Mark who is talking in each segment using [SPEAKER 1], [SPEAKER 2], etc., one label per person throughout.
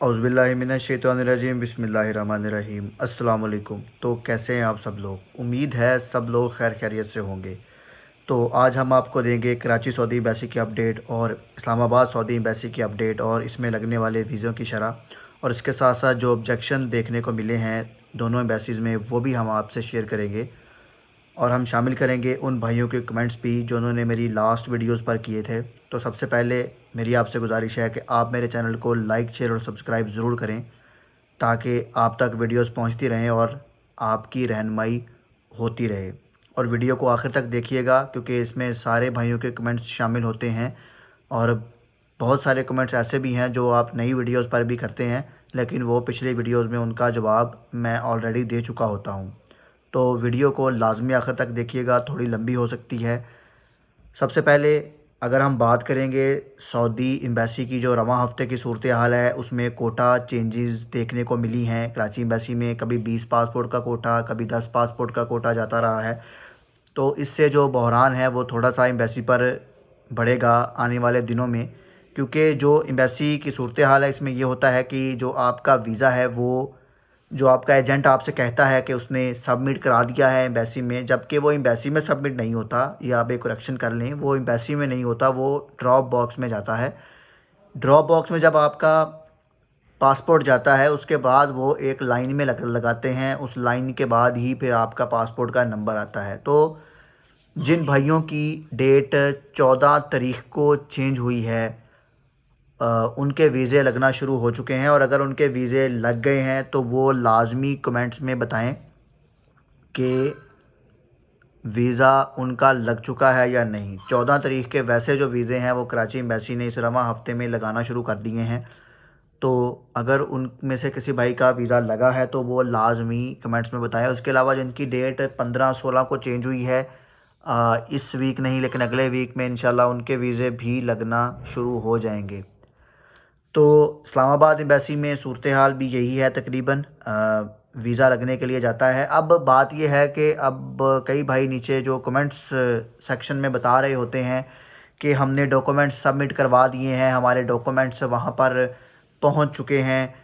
[SPEAKER 1] औज़ुबिल्लाहिमिनश्शैतानिर्रजीम बिस्मिल्लाहिर्रहमानिर्रहीम अस्सलाम वालेकुम। तो कैसे हैं आप सब लोग? उम्मीद है सब लोग खैर खैरियत से होंगे। तो आज हम आपको देंगे कराची सऊदी एम्बेसी की अपडेट और इस्लामाबाद सऊदी एम्बेसी की अपडेट और इसमें लगने वाले वीज़ों की शरह, और इसके साथ साथ जो ऑब्जेक्शन देखने को मिले हैं दोनों एम्बेसीज़ में वो भी हम आपसे शेयर करेंगे। और हम शामिल करेंगे उन भाइयों के कमेंट्स भी जो उन्होंने मेरी लास्ट वीडियोस पर किए थे। तो सबसे पहले मेरी आपसे गुजारिश है कि आप मेरे चैनल को लाइक, शेयर और सब्सक्राइब ज़रूर करें ताकि आप तक वीडियोस पहुंचती रहें और आपकी रहनुमाई होती रहे। और वीडियो को आखिर तक देखिएगा क्योंकि इसमें सारे भाइयों के कमेंट्स शामिल होते हैं और बहुत सारे कमेंट्स ऐसे भी हैं जो आप नई वीडियोस पर भी करते हैं, लेकिन वो पिछले वीडियोस में उनका जवाब मैं ऑलरेडी दे चुका होता हूं। तो वीडियो को लाजमी आखिर तक देखिएगा, थोड़ी लंबी हो सकती है। सबसे पहले अगर हम बात करेंगे सऊदी एम्बेसी की, जो रवां हफ्ते की सूरत हाल है उसमें कोटा चेंजेस देखने को मिली हैं। कराची एम्बेसी में कभी 20 पासपोर्ट का कोटा, कभी 10 पासपोर्ट का कोटा जाता रहा है। तो इससे जो बहरान है वो थोड़ा सा एम्बेसी पर बढ़ेगा आने वाले दिनों में, क्योंकि जो एम्बेसी की सूरत हाल है इसमें ये होता है कि जो आपका वीज़ा है वो जो आपका एजेंट आपसे कहता है कि उसने सबमिट करा दिया है एम्बेसी में, जबकि वो एम्बेसी में सबमिट नहीं होता। या आप एक करेक्शन कर लें, वो एम्बेसी में नहीं होता, वो ड्रॉप बॉक्स में जाता है। ड्रॉप बॉक्स में जब आपका पासपोर्ट जाता है उसके बाद वो एक लाइन में लगाते हैं, उस लाइन के बाद ही फिर आपका पासपोर्ट का नंबर आता है। तो जिन भाइयों की डेट 14 तारीख को चेंज हुई है उनके वीज़े लगना शुरू हो चुके हैं, और अगर उनके वीज़े लग गए हैं तो वो लाजमी कमेंट्स में बताएं कि वीज़ा उनका लग चुका है या नहीं। 14 तारीख के वैसे जो वीज़े हैं वो कराची एम्बेसी ने इस रवां हफ्ते में लगाना शुरू कर दिए हैं। तो अगर उनमें से किसी भाई का वीज़ा लगा है तो वो लाजमी कमेंट्स में बताएं। उसके अलावा जिनकी डेट 15-16 को चेंज हुई है, इस वीक नहीं लेकिन अगले वीक में इंशाल्लाह उनके वीज़े भी लगना शुरू हो जाएंगे। तो इस्लामाबाद एम्बेसी में सूरत हाल भी यही है, तकरीबन वीज़ा लगने के लिए जाता है। अब बात यह है कि अब कई भाई नीचे जो कमेंट्स सेक्शन में बता रहे होते हैं कि हमने डॉक्यूमेंट्स सबमिट करवा दिए हैं, हमारे डॉक्यूमेंट्स वहाँ पर पहुँच चुके हैं,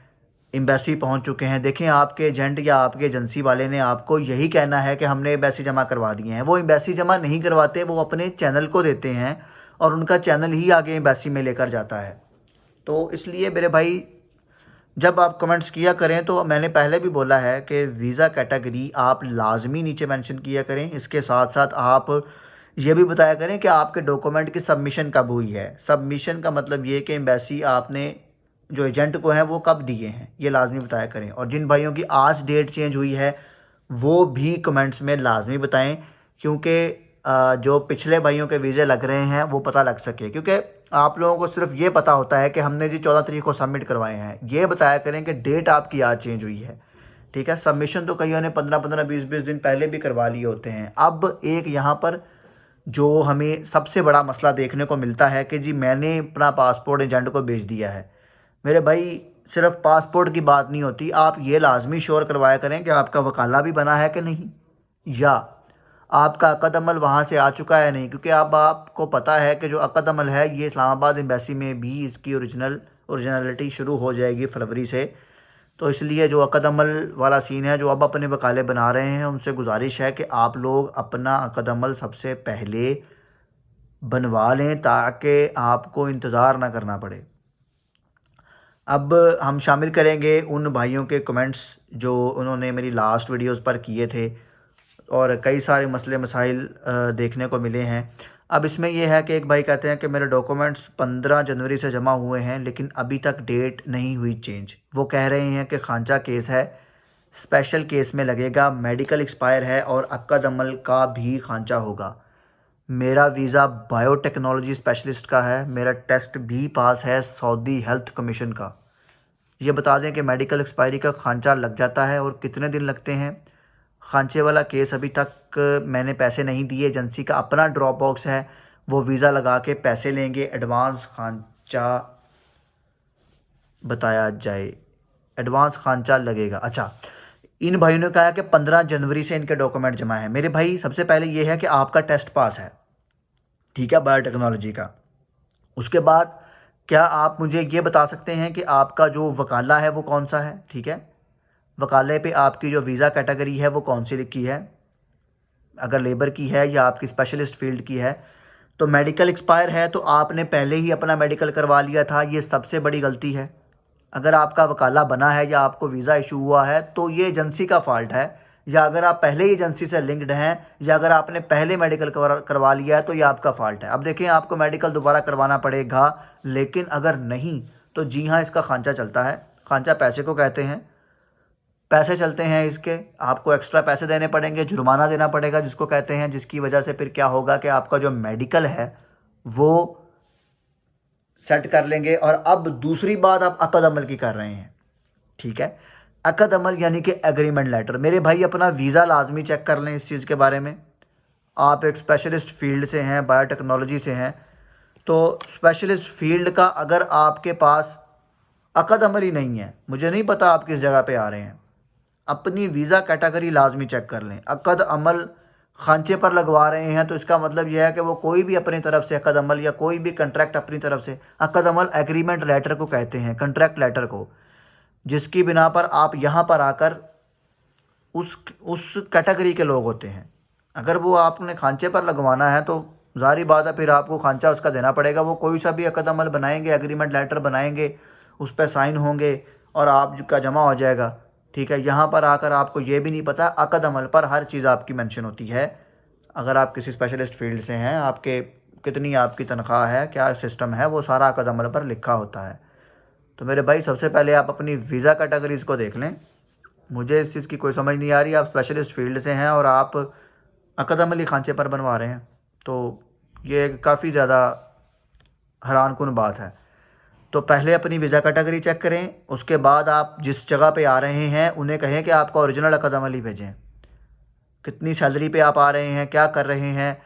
[SPEAKER 1] एम्बेसी पहुँच चुके हैं। देखें, आपके एजेंट या आपके एजेंसी वाले ने आपको यही कहना है कि हमने एम्बेसी जमा करवा दिए हैं। वो एम्बेसी जमा नहीं करवाते, वो अपने चैनल को देते हैं और उनका चैनल ही आगे एम्बेसी में लेकर जाता है। तो इसलिए मेरे भाई जब आप कमेंट्स किया करें तो मैंने पहले भी बोला है कि वीज़ा कैटेगरी आप लाजमी नीचे मेंशन किया करें। इसके साथ साथ आप ये भी बताया करें कि आपके डॉक्यूमेंट की सबमिशन कब हुई है। सबमिशन का मतलब ये कि एम्बेसी आपने जो एजेंट को है वो कब दिए हैं, ये लाजमी बताया करें। और जिन भाइयों की आज डेट चेंज हुई है वो भी कमेंट्स में लाजमी बताएं, क्योंकि जो पिछले भाइयों के वीज़े लग रहे हैं वो पता लग सके। क्योंकि आप लोगों को सिर्फ ये पता होता है कि हमने जी 14 तारीख को सबमिट करवाए हैं, ये बताया करें कि डेट आपकी आज चेंज हुई है। ठीक है, सबमिशन तो कईयों ने 15-15, 20-20 दिन पहले भी करवा लिए होते हैं। अब एक यहाँ पर जो हमें सबसे बड़ा मसला देखने को मिलता है कि जी मैंने अपना पासपोर्ट एजेंट को भेज दिया है। मेरे भाई, सिर्फ पासपोर्ट की बात नहीं होती, आप ये लाजमी श्योर करवाया करें कि आपका वकाला भी बना है कि नहीं, या आपका अक़द अमल वहाँ से आ चुका है नहीं। क्योंकि अब आपको पता है कि जो अक़द अमल है ये इस्लामाबाद एम्बेसी में भी इसकी ओरिजिनलिटी शुरू हो जाएगी फरवरी से। तो इसलिए जो अक़द अमल वाला सीन है, जो अब अपने वकाले बना रहे हैं, उनसे गुजारिश है कि आप लोग अपना अक़द अमल सबसे पहले बनवा लें ताकि आपको इंतज़ार ना करना पड़े। अब हम शामिल करेंगे उन भाइयों के कमेंट्स जो उन्होंने मेरी लास्ट वीडियोस पर किए थे, और कई सारे मसले मसाइल देखने को मिले हैं। अब इसमें यह है कि एक भाई कहते हैं कि मेरे डॉक्यूमेंट्स 15 जनवरी से जमा हुए हैं लेकिन अभी तक डेट नहीं हुई चेंज। वो कह रहे हैं कि खांचा केस है, स्पेशल केस में लगेगा, मेडिकल एक्सपायर है और अक़द अमल का भी खांचा होगा। मेरा वीज़ा बायोटेक्नोलॉजी स्पेशलिस्ट का है, मेरा टेस्ट भी पास है सऊदी हेल्थ कमीशन का। ये बता दें कि मेडिकल एक्सपायरी का खांचा लग जाता है और कितने दिन लगते हैं। खांचे वाला केस अभी तक मैंने पैसे नहीं दिए, एजेंसी का अपना ड्रॉप बॉक्स है, वो वीज़ा लगा के पैसे लेंगे, एडवांस खांचा बताया जाए, एडवांस खांचा लगेगा। अच्छा, इन भाइयों ने कहा कि 15 जनवरी से इनके डॉक्यूमेंट जमा है। मेरे भाई, सबसे पहले ये है कि आपका टेस्ट पास है, ठीक है, बायोटेक्नोलॉजी का। उसके बाद क्या आप मुझे ये बता सकते हैं कि आपका जो वकाला है वो कौन सा है? ठीक है, वकाले पे आपकी जो वीज़ा कैटेगरी है वो कौन सी लिखी है, अगर लेबर की है या आपकी स्पेशलिस्ट फील्ड की है। तो मेडिकल एक्सपायर है तो आपने पहले ही अपना मेडिकल करवा लिया था, ये सबसे बड़ी गलती है। अगर आपका वकाला बना है या आपको वीज़ा इशू हुआ है तो ये एजेंसी का फॉल्ट है, या अगर आप पहले ही एजेंसी से लिंक्ड हैं या अगर आपने पहले मेडिकल करवा लिया है तो ये आपका फॉल्ट है। अब देखिए, आपको मेडिकल दोबारा करवाना पड़ेगा, लेकिन अगर नहीं तो जी हाँ, इसका खांचा चलता है। खांचा पैसे को कहते हैं, पैसे चलते हैं इसके, आपको एक्स्ट्रा पैसे देने पड़ेंगे, जुर्माना देना पड़ेगा जिसको कहते हैं, जिसकी वजह से फिर क्या होगा कि आपका जो मेडिकल है वो सेट कर लेंगे। और अब दूसरी बात आप अकद अमल की कर रहे हैं, ठीक है। अकद अमल यानी कि एग्रीमेंट लेटर। मेरे भाई अपना वीज़ा लाजमी चेक कर लें इस चीज़ के बारे में। आप एक स्पेशलिस्ट फील्ड से हैं, बायोटेक्नोलॉजी से हैं, तो स्पेशलिस्ट फील्ड का अगर आपके पास अकद अमल ही नहीं है, मुझे नहीं पता आप किस जगह पे आ रहे हैं, अपनी वीज़ा कैटेगरी लाजमी चेक कर लें। अकद अमल खांचे पर लगवा रहे हैं तो इसका मतलब यह है कि वो कोई भी अपनी तरफ से अकद अमल या कोई भी कंट्रैक्ट अपनी तरफ से, अकद अमल एग्रीमेंट लेटर को कहते हैं, कंट्रैक्ट लेटर को, जिसकी बिना पर आप यहाँ पर आकर उस कैटेगरी के लोग होते हैं। अगर वो आपने खांचे पर लगवाना है तो ज़ाहिर बात है फिर आपको खांचा उसका देना पड़ेगा। वो कोई सा भी अकद अमल बनाएंगे, एग्रीमेंट लेटर बनाएंगे, उस पर साइन होंगे और आपका जमा हो जाएगा, ठीक है। यहाँ पर आकर आपको ये भी नहीं पता, अकद अमल पर हर चीज़ आपकी मेंशन होती है। अगर आप किसी स्पेशलिस्ट फील्ड से हैं, आपके कितनी आपकी तनख्वाह है, क्या सिस्टम है, वो सारा अकद अमल पर लिखा होता है। तो मेरे भाई सबसे पहले आप अपनी वीज़ा कैटेगरीज़ को देख लें। मुझे इस चीज़ की कोई समझ नहीं आ रही, आप स्पेशलिस्ट फील्ड से हैं और आप अकद अमली खांचे पर बनवा रहे हैं, तो ये काफ़ी ज़्यादा हैरानकुन बात है। तो पहले अपनी वीज़ा कैटेगरी चेक करें, उसके बाद आप जिस जगह पे आ रहे हैं उन्हें कहें कि आपका ओरिजिनल अकद अमली भेजें। कितनी सैलरी पे आप आ रहे हैं, क्या कर रहे हैं,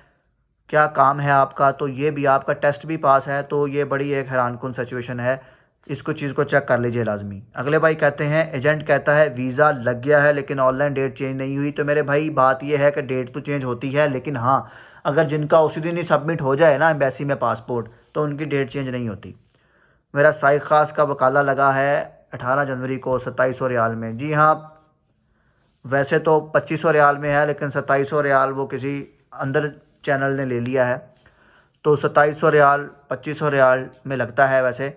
[SPEAKER 1] क्या काम है आपका, तो ये भी आपका टेस्ट भी पास है, तो ये बड़ी एक हैरानकुन सिचुएशन है। इसको चीज़ को चेक कर लीजिए लाजमी। अगले भाई कहते हैं, एजेंट कहता है वीज़ा लग गया है लेकिन ऑनलाइन डेट चेंज नहीं हुई। तो मेरे भाई बात ये है कि डेट तो चेंज होती है, लेकिन हाँ, अगर जिनका उसी दिन ही सबमिट हो जाए ना एम्बेसी में पासपोर्ट, तो उनकी डेट चेंज नहीं होती। मेरा साइक खास का वकाला लगा है 18 जनवरी को 2700 रियाल में। जी हाँ, वैसे तो 2500 रियाल में है, लेकिन 2700 रियाल वो किसी अंदर चैनल ने ले लिया है, तो 2700 रियाल 2500 रियाल में लगता है वैसे,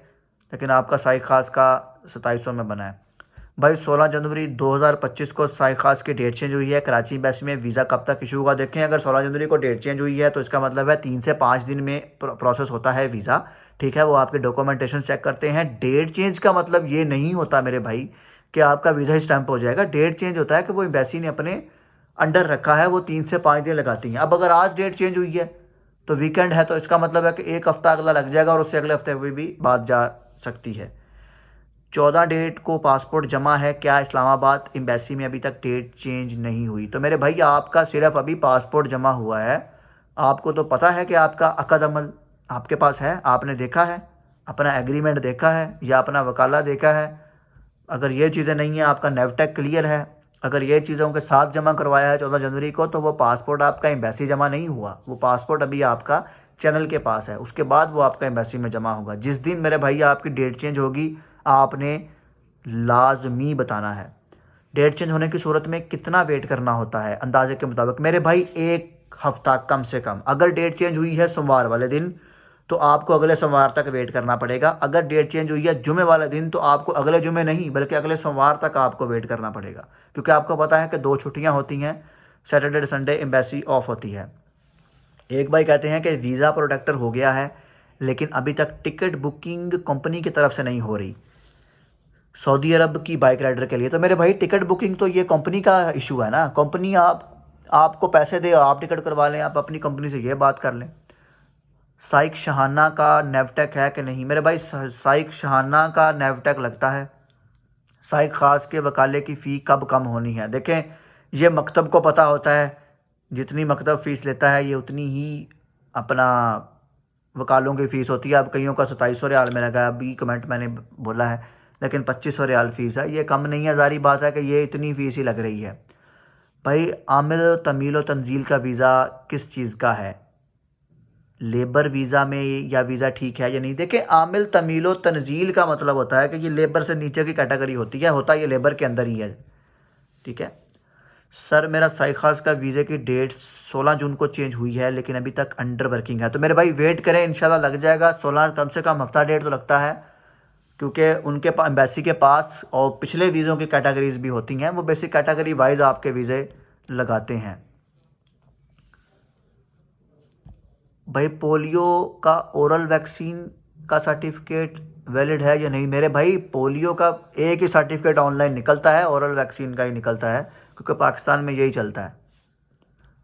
[SPEAKER 1] लेकिन आपका साइक खास का 2700 में बना है। भाई 16 जनवरी 2025 को साइक खास की डेट चेंज हुई है कराची एम्बेसी में। वीज़ा कब तक इशू होगा देखें। अगर 16 जनवरी को डेट चेंज हुई है तो इसका मतलब है 3 से 5 दिन में प्रोसेस होता है वीज़ा, ठीक है। वो आपके डॉक्यूमेंटेशन चेक करते हैं। डेट चेंज का मतलब ये नहीं होता मेरे भाई कि आपका वीज़ा स्टैंप हो जाएगा। डेट चेंज होता है कि वो एम्बेसी ने अपने अंडर रखा है, वो 3 से 5 दिन लगाती हैं। अब अगर आज डेट चेंज हुई है तो वीकेंड है, तो इसका मतलब है कि एक हफ़्ता अगला लग जाएगा और उससे अगले हफ्ते में भी बात जा सकती है। 14 डेट को पासपोर्ट जमा है, क्या इस्लामाबाद एम्बेसी में अभी तक डेट चेंज नहीं हुई? तो मेरे भाई आपका सिर्फ अभी पासपोर्ट जमा हुआ है, आपको तो पता है कि आपका अकद अमल आपके पास है, आपने देखा है, अपना एग्रीमेंट देखा है या अपना वकाला देखा है। अगर ये चीज़ें नहीं हैं, आपका नेवटेक क्लियर है, अगर ये चीज़ों के साथ जमा करवाया है 14 जनवरी को, तो वो पासपोर्ट आपका एम्बेसी जमा नहीं हुआ। वो पासपोर्ट अभी आपका चैनल के पास है, उसके बाद वो आपका एम्बेसी में जमा होगा। जिस दिन मेरे भाई आपकी डेट चेंज होगी आपने लाजमी बताना है। डेट चेंज होने की सूरत में कितना वेट करना होता है अंदाजे के मुताबिक? मेरे भाई एक हफ्ता कम से कम। अगर डेट चेंज हुई है सोमवार वाले दिन तो आपको अगले सोमवार तक वेट करना पड़ेगा। अगर डेट चेंज हुई है जुमे वाले दिन तो आपको अगले जुमे नहीं बल्कि अगले सोमवार तक आपको वेट करना पड़ेगा, क्योंकि आपको पता है कि 2 छुट्टियां होती हैं, सैटरडे संडे एम्बेसी ऑफ होती है। एक भाई कहते हैं कि वीज़ा प्रोटेक्टर हो गया है लेकिन अभी तक टिकट बुकिंग कंपनी की तरफ से नहीं हो रही सऊदी अरब की बाइक राइडर के लिए। तो मेरे भाई टिकट बुकिंग तो ये कंपनी का इशू है ना। कंपनी आपको पैसे दे, आप टिकट करवा लें, आप अपनी कंपनी से ये बात कर लें। साइक शहाना का नेवटेक है कि नहीं? मेरे भाई साइक शहाना का नेवटेक लगता है। साइक खास के वकाले की फ़ी कब कम होनी है? देखें, ये मकतब को पता होता है, जितनी मकतब फ़ीस लेता है ये उतनी ही अपना वकालों की फ़ीस होती है। अब कईयों का 2700 रियाल में लगा है, अभी कमेंट मैंने बोला है, लेकिन 2500 रियाल फ़ीस है। ये कम नहीं है, ज़ाहिर बात है कि ये इतनी फ़ीस ही लग रही है। भाई आमिल तमील व तंजील का वीज़ा किस चीज़ का है? लेबर वीज़ा में या वीज़ा ठीक है या नहीं। देखिए, आमिल तमीलो तनजील का मतलब होता है कि ये लेबर से नीचे की कैटेगरी होती है, होता ये लेबर के अंदर ही है। ठीक है सर, मेरा साइखास का वीज़े की डेट 16 जून को चेंज हुई है, लेकिन अभी तक अंडर वर्किंग है। तो मेरे भाई वेट करें, इंशाल्लाह लग जाएगा। 16 कम से कम हफ्ता डेढ़ तो लगता है, क्योंकि उनके पास एम्बेसी के पास और पिछले वीज़ों की कैटेगरीज भी होती हैं, वो बेसिक कैटेगरी वाइज आपके वीज़े लगाते हैं। भाई पोलियो का ओरल वैक्सीन का सर्टिफिकेट वैलिड है या नहीं। मेरे भाई पोलियो का एक ही सर्टिफिकेट ऑनलाइन निकलता है, ओरल वैक्सीन का ही निकलता है, क्योंकि पाकिस्तान में यही चलता है।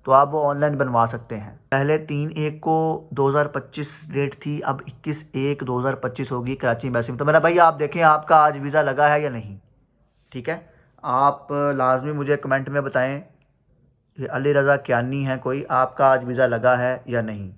[SPEAKER 1] तो आप वो ऑनलाइन बनवा सकते हैं। पहले 3/1 को 2025 डेट थी, अब 21/1/2025 होगी कराची एम्बेसी में। तो मेरा भाई आप देखें आपका आज वीज़ा लगा है या नहीं। ठीक है, आप लाजमी मुझे कमेंट में बताएं, ये अली रज़ा कियानी है कोई, आपका आज वीज़ा लगा है या नहीं।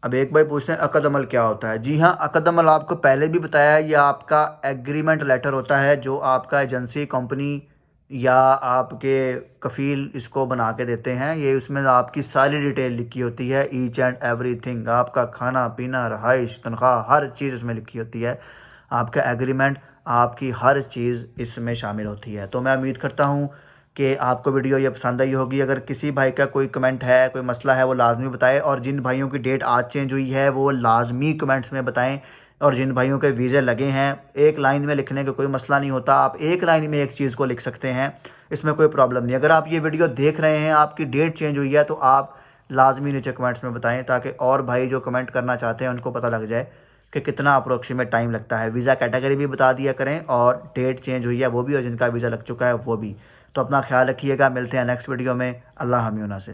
[SPEAKER 1] अब एक भाई पूछते हैं अकद अमल क्या होता है। जी हाँ, अकद अमल आपको पहले भी बताया है, ये आपका एग्रीमेंट लेटर होता है जो आपका एजेंसी कंपनी या आपके कफ़ील इसको बना के देते हैं। ये उसमें आपकी सारी डिटेल लिखी होती है, ईच एंड एवरीथिंग, आपका खाना पीना रहाइश तनख्वाह हर चीज़ इसमें लिखी होती है। आपका एग्रीमेंट, आपकी हर चीज़ इसमें शामिल होती है। तो मैं उम्मीद करता हूँ कि आपको वीडियो ये पसंद आई होगी। अगर किसी भाई का कोई कमेंट है, कोई मसला है, वो लाजमी बताएं, और जिन भाइयों की डेट आज चेंज हुई है वो लाजमी कमेंट्स में बताएं। और जिन भाइयों के वीज़े लगे हैं, एक लाइन में लिखने का कोई मसला नहीं होता, आप एक लाइन में एक चीज़ को लिख सकते हैं, इसमें कोई प्रॉब्लम नहीं। अगर आप ये वीडियो देख रहे हैं, आपकी डेट चेंज हुई है, तो आप लाजमी नीचे कमेंट्स में बताएं, ताकि और भाई जो कमेंट करना चाहते हैं उनको पता लग जाए कि कितना अप्रोक्सीमेट टाइम लगता है। वीज़ा कैटेगरी भी बता दिया करें, और डेट चेंज हुई है वो भी, और जिनका वीज़ा लग चुका है वो भी। तो अपना ख्याल रखिएगा, मिलते हैं नेक्स्ट वीडियो में। अल्लाह हामी नासिर।